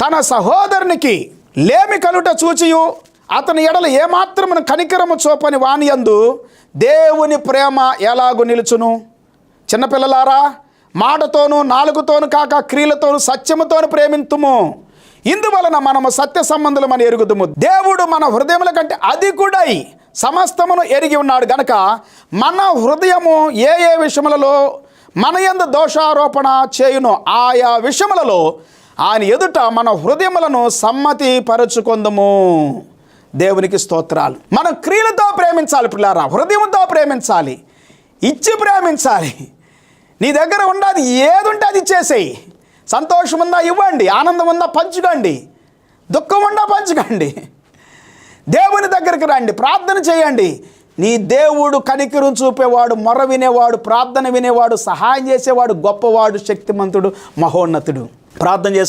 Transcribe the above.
తన సహోదరునికి లేమి కలుట చూచియు అతని ఎడల ఏమాత్రమును కనికరము చూపని వానియందు దేవుని ప్రేమ ఎలాగు నిలుచును? చిన్నపిల్లలారా, మాటతోనూ నాలుగుతోనూ కాక క్రియలతోనూ సత్యముతోనూ ప్రేమింతుము. ఇందువలన మనము సత్య సంబంధులమని ఎరుగుదుము. దేవుడు మన హృదయముల కంటే అధికుడై సమస్తమును ఎరిగి ఉన్నాడు గనక మన హృదయము ఏ ఏ విషయములలో మన యందు దోషారోపణ చేయునో ఆయా విషయములలో ఆయన ఎదుట మన హృదయములను సమ్మతి పరుచుకొందుము. దేవునికి స్తోత్రాలు. మనం క్రియలతో ప్రేమించాలి పిల్లారా, హృదయంతో ప్రేమించాలి, ఇచ్చి ప్రేమించాలి. నీ దగ్గర ఉన్నది ఏది ఉంటే అది ఇచ్చేసేయి. సంతోషం ఉందా ఇవ్వండి, ఆనందం ఉందా పంచుకోండి, దుఃఖం ఉందా పంచుకోండి. దేవుని దగ్గరికి రండి, ప్రార్థన చేయండి. నీ దేవుడు కనికరం చూపేవాడు, మొర వినేవాడు, ప్రార్థన వినేవాడు, సహాయం చేసేవాడు, గొప్పవాడు, శక్తిమంతుడు, మహోన్నతుడు. ప్రార్థన చేసుకుందాం.